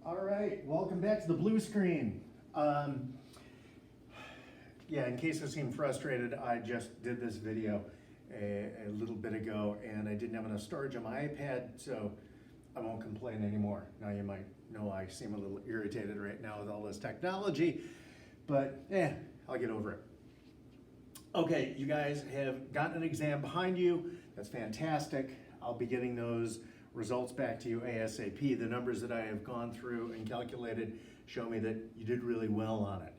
All right, welcome back to the blue screen. Yeah, in case I seem frustrated, I just did this video a little bit ago and I didn't have enough storage on my iPad, so I won't complain anymore. Now you might know I seem a little irritated right now with all this technology, but I'll get over it. Okay, you guys have gotten an exam behind you. That's fantastic. I'll be getting those results back to you ASAP. The numbers that I have gone through and calculated show me that you did really well on it.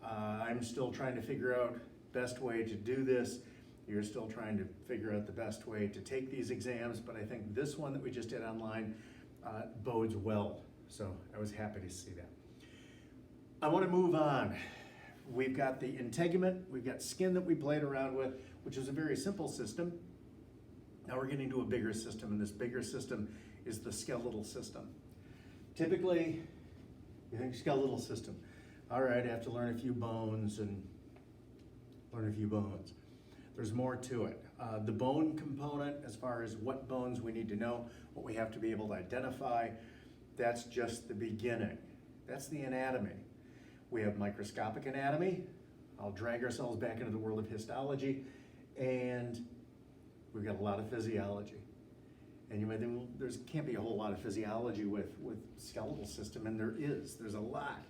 I'm still trying to figure out best way to do this. You're still trying to figure out the best way to take these exams, but I think this one that we just did online bodes well. So I was happy to see that. I want to move on. We've got the integument, we've got skin that we played around with, which is a very simple system. Now we're getting to a bigger system, and this bigger system is the skeletal system. Typically, you think skeletal system. All right, I have to learn a few bones and learn a few bones. There's more to it. The bone component, as far as what bones we need to know, what we have to be able to identify, that's just the beginning. That's the anatomy. We have microscopic anatomy. I'll drag ourselves back into the world of histology, and we've got a lot of physiology. And you might think, well, there can't be a whole lot of physiology with skeletal system, and there is. There's a lot.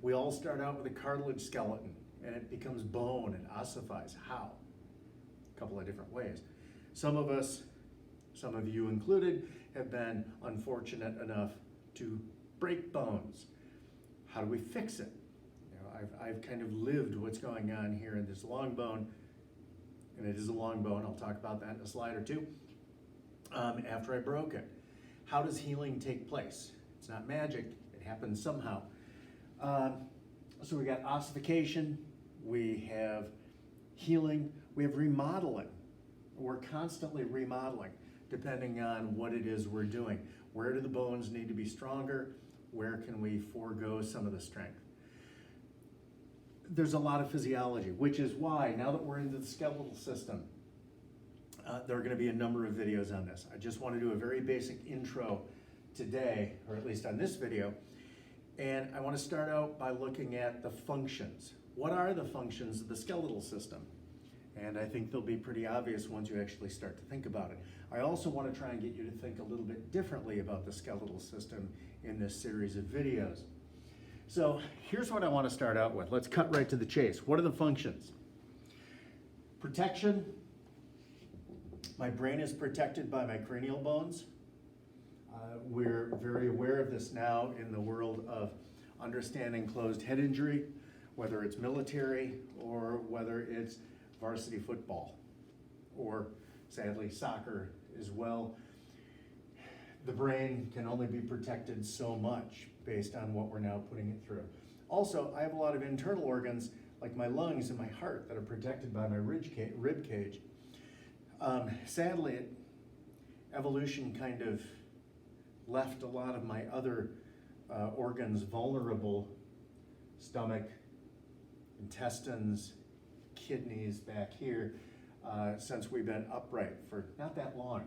We all start out with a cartilage skeleton, and it becomes bone and ossifies. How? A couple of different ways. Some of us, some of you included, have been unfortunate enough to break bones. How do we fix it? You know, I've kind of lived what's going on here in this long bone, and it is a long bone. I'll talk about that in a slide or two. After I broke it, how does healing take place? It's not magic. It happens somehow. So we got ossification, we have healing, we have remodeling. We're constantly remodeling depending on what it is we're doing. Where do the bones need to be stronger? Where can we forego some of the strength? There's a lot of physiology, which is why now that we're into the skeletal system, there are going to be a number of videos on this. I just want to do a very basic intro today, or at least on this video. And I want to start out by looking at the functions. What are the functions of the skeletal system? And I think they'll be pretty obvious once you actually start to think about it. I also want to try and get you to think a little bit differently about the skeletal system in this series of videos. So here's what I want to start out with. Let's cut right to the chase. What are the functions? Protection. My brain is protected by my cranial bones. We're very aware of this now in the world of understanding closed head injury, whether it's military or whether it's varsity football, or sadly soccer as well. The brain can only be protected so much based on what we're now putting it through. Also, I have a lot of internal organs like my lungs and my heart that are protected by my rib cage. Sadly, evolution kind of left a lot of my other organs vulnerable: stomach, intestines, kidneys back here, since we've been upright for not that long.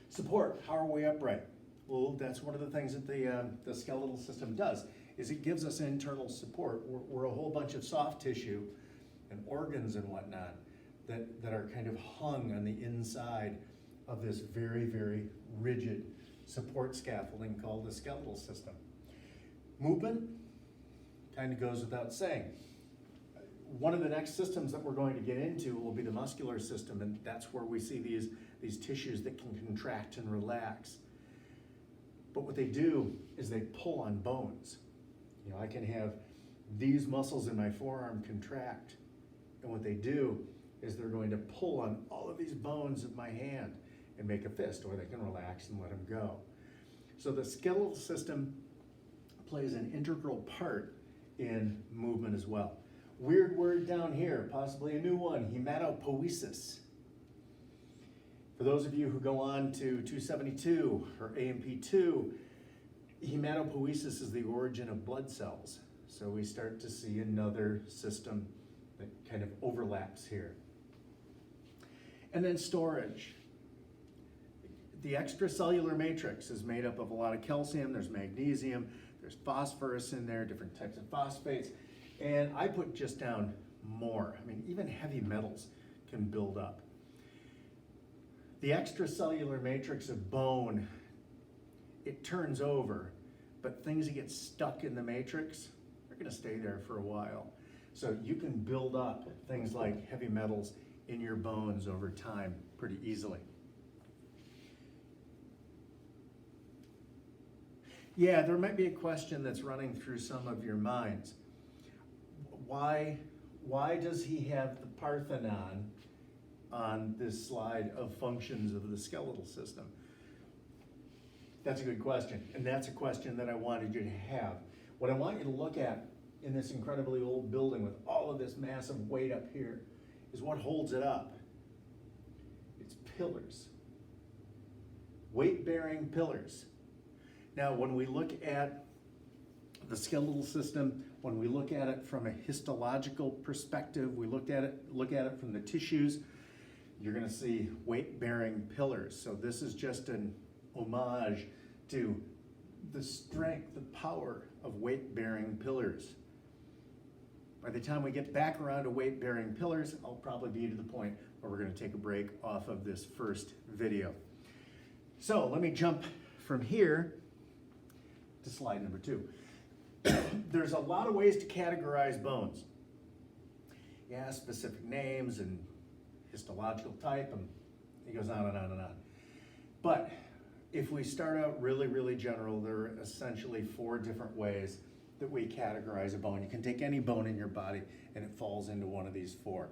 Support, how are we upright? Well, that's one of the things that the skeletal system does, is it gives us internal support. We're a whole bunch of soft tissue and organs and whatnot that are kind of hung on the inside of this very, very rigid support scaffolding called the skeletal system. Movement kind of goes without saying. One of the next systems that we're going to get into will be the muscular system, and that's where we see these tissues that can contract and relax. But what they do is they pull on bones. You know, I can have these muscles in my forearm contract, and what they do is they're going to pull on all of these bones of my hand and make a fist, or they can relax and let them go. So the skeletal system plays an integral part in movement as well. Weird word down here, possibly a new one, hematopoiesis. For those of you who go on to 272 or AMP2, hematopoiesis is the origin of blood cells. So we start to see another system that kind of overlaps here. And then storage. The extracellular matrix is made up of a lot of calcium, there's magnesium, there's phosphorus in there, different types of phosphates, and I put just down more. I mean, even heavy metals can build up. The extracellular matrix of bone, it turns over, but things that get stuck in the matrix are gonna stay there for a while. So you can build up things like heavy metals in your bones over time pretty easily. Yeah, there might be a question that's running through some of your minds. Why does he have the Parthenon on this slide of functions of the skeletal system? That's a good question, and that's a question that I wanted you to have. What I want you to look at in this incredibly old building with all of this massive weight up here is what holds it up. It's pillars, weight-bearing pillars. Now, when we look at the skeletal system, when we look at it from a histological perspective, we look at it from the tissues, you're gonna see weight-bearing pillars. So this is just an homage to the strength, the power of weight-bearing pillars. By the time we get back around to weight-bearing pillars, I'll probably be to the point where we're gonna take a break off of this first video. So let me jump from here to slide number 2. There's a lot of ways to categorize bones. Yeah, specific names and histological type, and it goes on and on and on. But if we start out really, really general, there are essentially 4 different ways that we categorize a bone. You can take any bone in your body and it falls into one of these 4.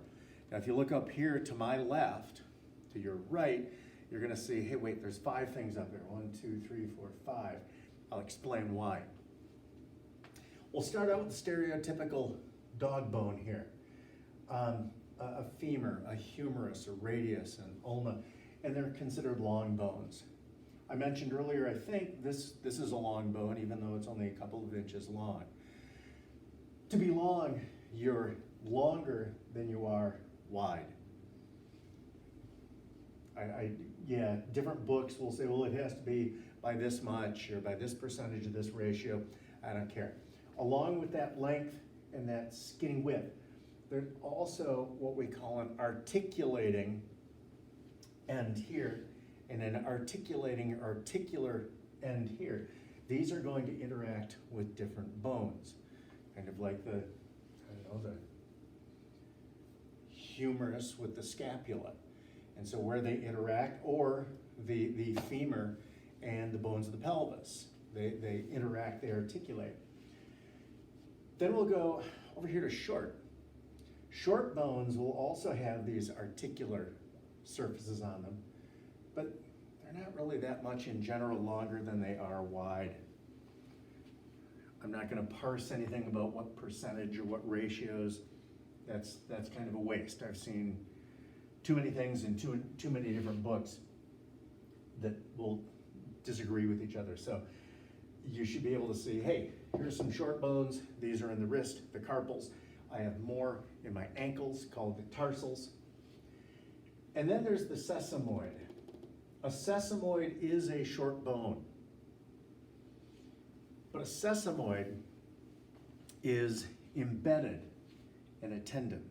Now, if you look up here to my left, to your right, you're gonna see, hey, wait, there's 5 things up there. 1, 2, 3, 4, 5. I'll explain why. We'll start out with the stereotypical dog bone here. A femur, a humerus, a radius, an ulna, and they're considered long bones. I mentioned earlier, I think this is a long bone, even though it's only a couple of inches long. To be long, you're longer than you are wide. Yeah, different books will say, well, it has to be by this much or by this percentage of this ratio. I don't care. Along with that length and that skinny width, there's also what we call an articulating end here and an articulating articular end here. These are going to interact with different bones, kind of like the humerus with the scapula. And so where they interact, or the femur and the bones of the pelvis, they interact, they articulate. Then we'll go over here to short. Short bones will also have these articular surfaces on them, but they're not really that much in general longer than they are wide. I'm not going to parse anything about what percentage or what ratios. That's kind of a waste. I've seen too many things in too many different books that will disagree with each other. So you should be able to see, hey, here's some short bones. These are in the wrist, the carpals. I have more in my ankles called the tarsals. And then there's the sesamoid. A sesamoid is a short bone. But a sesamoid is embedded in a tendon.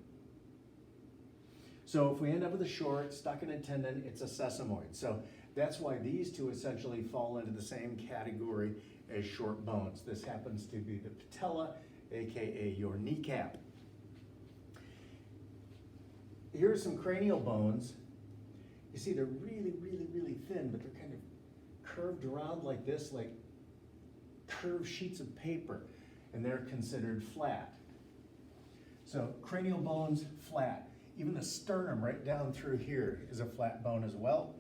So if we end up with a short, stuck in a tendon, it's a sesamoid. So that's why these two essentially fall into the same category as short bones. This happens to be the patella, AKA your kneecap. Here are some cranial bones. You see they're really, really, really thin, but they're kind of curved around like this, like curved sheets of paper, and they're considered flat. So cranial bones, flat. Even the sternum right down through here is a flat bone as well.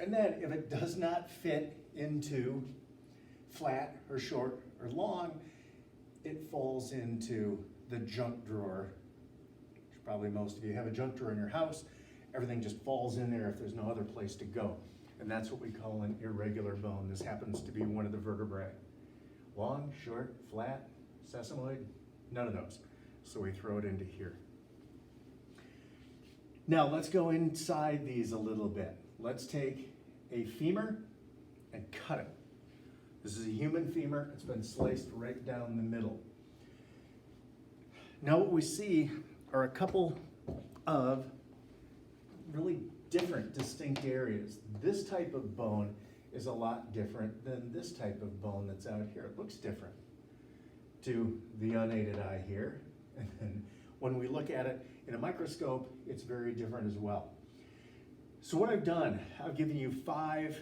And then if it does not fit into flat or short or long, it falls into the junk drawer. Probably most of you have a junk drawer in your house. Everything just falls in there if there's no other place to go. And that's what we call an irregular bone. This happens to be one of the vertebrae. Long, short, flat, sesamoid, none of those. So we throw it into here. Now let's go inside these a little bit. Let's take a femur and cut it. This is a human femur. It's been sliced right down the middle. Now what we see are a couple of really different, distinct areas. This type of bone is a lot different than this type of bone that's out here. It looks different to the unaided eye here. And then when we look at it in a microscope, it's very different as well. So what I've done, I've given you five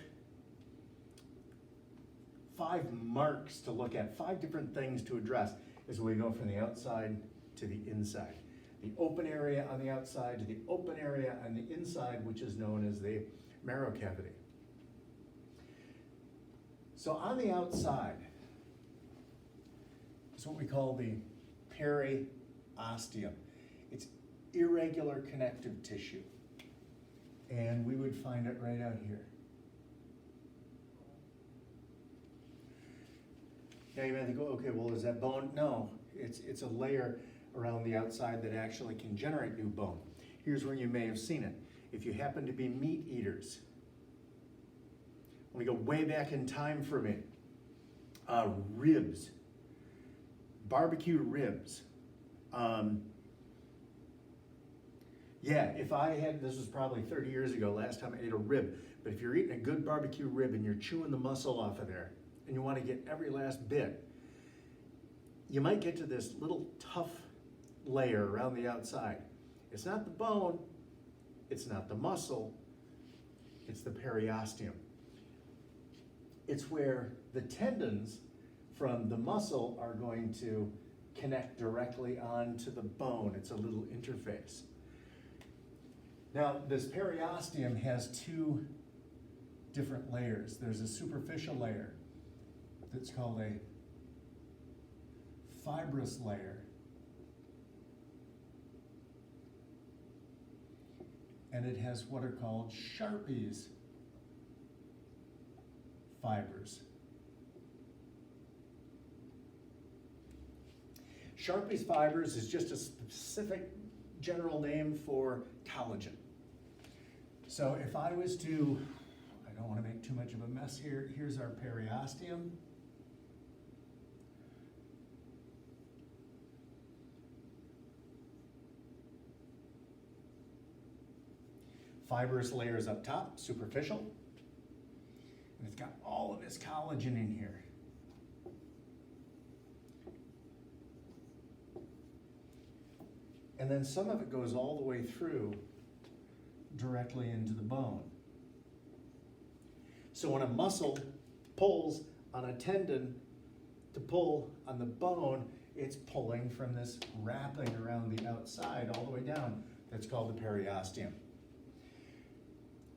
marks to look at, 5 different things to address as we go from the outside to the inside. The open area on the outside to the open area on the inside, which is known as the marrow cavity. So on the outside is what we call the periosteum. It's irregular connective tissue. And we would find it right out here. Now you may think, okay, well, is that bone? No, it's a layer around the outside that actually can generate new bone. Here's where you may have seen it. If you happen to be meat eaters, let me go way back in time for me. Ribs, barbecue ribs. Yeah, if I had, this was probably 30 years ago, last time I ate a rib, but if you're eating a good barbecue rib and you're chewing the muscle off of there, and you want to get every last bit, you might get to this little tough layer around the outside. It's not the bone, it's not the muscle, it's the periosteum. It's where the tendons from the muscle are going to connect directly onto the bone. It's a little interface. Now, this periosteum has 2 different layers. There's a superficial layer that's called a fibrous layer. And it has what are called Sharpie's fibers. Sharpie's fibers is just a specific general name for collagen. So if I was to, I don't want to make too much of a mess here, here's our periosteum. Fibrous layers up top, superficial. And it's got all of this collagen in here. And then some of it goes all the way through directly into the bone. So when a muscle pulls on a tendon to pull on the bone, it's pulling from this wrapping around the outside all the way down. That's called the periosteum.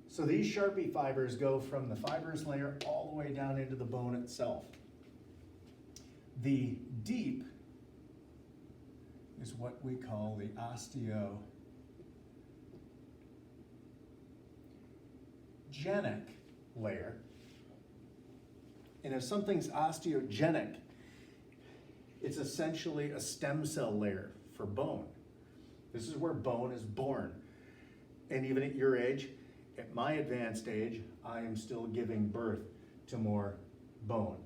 So these Sharpie fibers go from the fibrous layer all the way down into the bone itself. The deep is what we call the osteogenic layer. And if something's osteogenic, it's essentially a stem cell layer for bone. This is where bone is born. And even at your age, at my advanced age, I am still giving birth to more bone.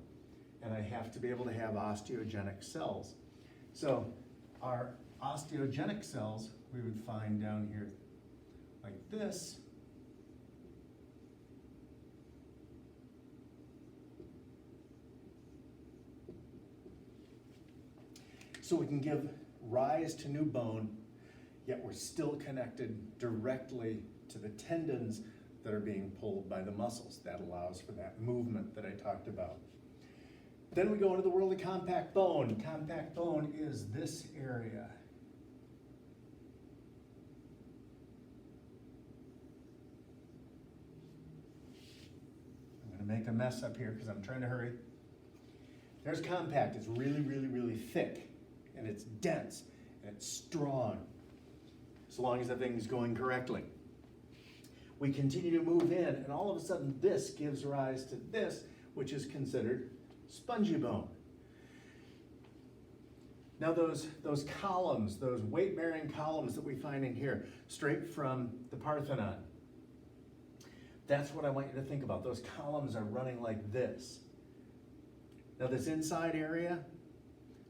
And I have to be able to have osteogenic cells. So our osteogenic cells we would find down here like this. So we can give rise to new bone, yet we're still connected directly to the tendons that are being pulled by the muscles. That allows for that movement that I talked about. Then we go into the world of compact bone. Compact bone is this area. I'm going to make a mess up here because I'm trying to hurry. There's compact. It's really, really, really thick, and it's dense, and it's strong, as long as everything's going correctly. We continue to move in, and all of a sudden this gives rise to this, which is considered spongy bone. Now those columns, those weight-bearing columns that we find in here, straight from the Parthenon, That's what I want you to think about. Those columns are running like this. Now this inside area,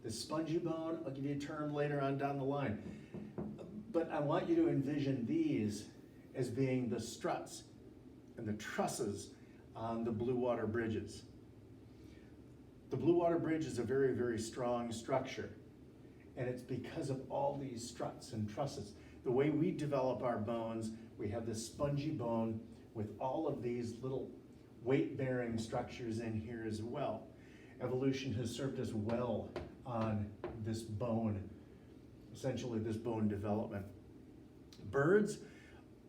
this spongy bone, I'll give you a term later on down the line. But I want you to envision these as being the struts and the trusses on the blue water bridges. The blue water bridge is a very, very strong structure. And it's because of all these struts and trusses. The way we develop our bones, we have this spongy bone with all of these little weight-bearing structures in here as well. Evolution has served us well on this bone, essentially this bone development. Birds,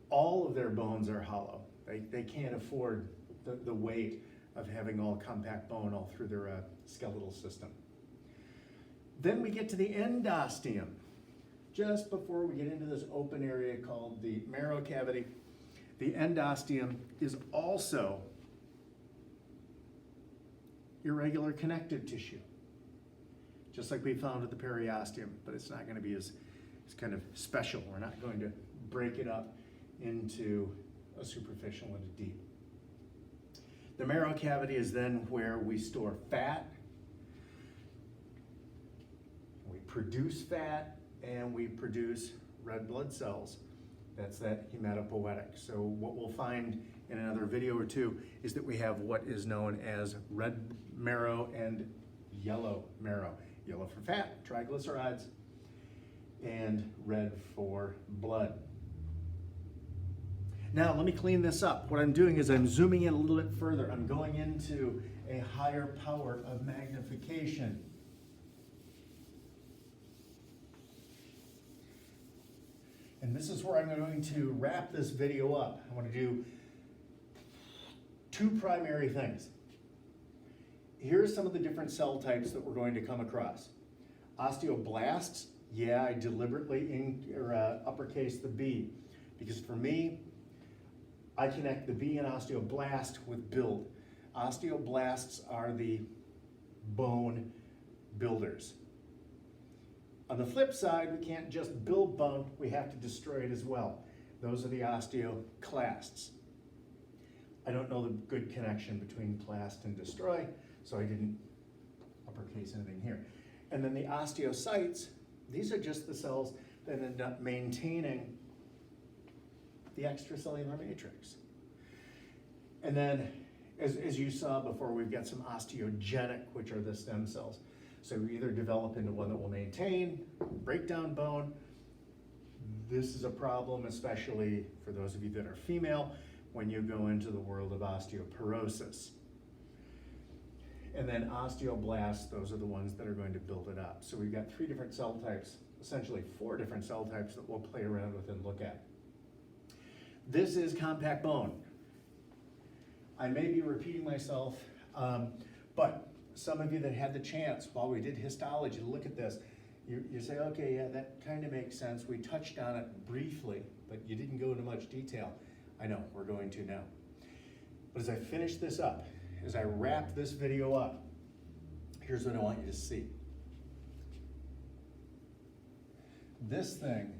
all of their bones are hollow. They can't afford the weight of having all compact bone all through their skeletal system. Then we get to the endosteum. Just before we get into this open area called the marrow cavity, the endosteum is also irregular connective tissue, just like we found at the periosteum, but it's not going to be as kind of special. We're not going to break it up into a superficial and a deep. The marrow cavity is then where we store fat, we produce fat, and we produce red blood cells. That's that hematopoietic. So what we'll find in another video or two is that we have what is known as red marrow and yellow marrow. Yellow for fat, triglycerides, and red for blood. Now let me clean this up. What I'm doing is I'm zooming in a little bit further. I'm going into a higher power of magnification. And this is where I'm going to wrap this video up. I want to do two primary things. Here's some of the different cell types that we're going to come across. Osteoblasts, yeah, I deliberately uppercase the B, because for me, I connect the B in osteoblast with build. Osteoblasts are the bone builders. On the flip side, we can't just build bone, we have to destroy it as well. Those are the osteoclasts. I don't know the good connection between clast and destroy, so I didn't uppercase anything here. And then the osteocytes, these are just the cells that end up maintaining the extracellular matrix. And then, as you saw before, we've got some osteogenic, which are the stem cells. So we either develop into one that will maintain, break down bone. This is a problem, especially for those of you that are female, when you go into the world of osteoporosis. And then osteoblasts, those are the ones that are going to build it up. So we've got 3 different cell types, essentially 4 different cell types that we'll play around with and look at. This is compact bone. I may be repeating myself, but some of you that had the chance while we did histology to look at this, you say, okay, yeah, that kind of makes sense. We touched on it briefly, but you didn't go into much detail. I know, we're going to now. But as I finish this up, as I wrap this video up, here's what I want you to see. This thing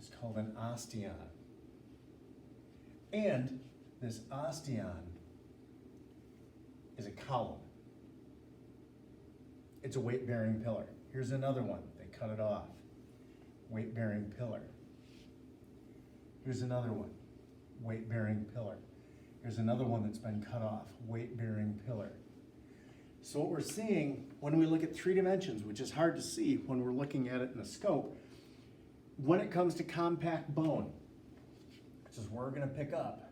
is called an osteon. And this osteon is a column. It's a weight-bearing pillar. Here's another one. They cut it off. Weight-bearing pillar. Here's another one. Weight-bearing pillar. Here's another one that's been cut off. Weight-bearing pillar. So what we're seeing when we look at 3 dimensions, which is hard to see when we're looking at it in a scope, when it comes to compact bone, this is where we're going to pick up.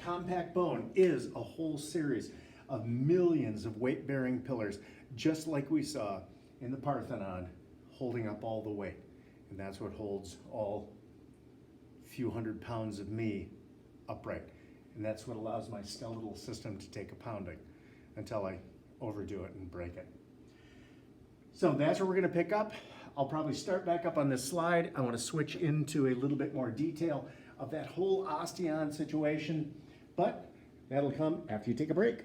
Compact bone is a whole series of millions of weight-bearing pillars, just like we saw in the Parthenon, holding up all the weight. And that's what holds all few hundred pounds of me upright. And that's what allows my skeletal system to take a pounding until I overdo it and break it. So that's where we're going to pick up. I'll probably start back up on this slide. I want to switch into a little bit more detail of that whole osteon situation, but that'll come after you take a break.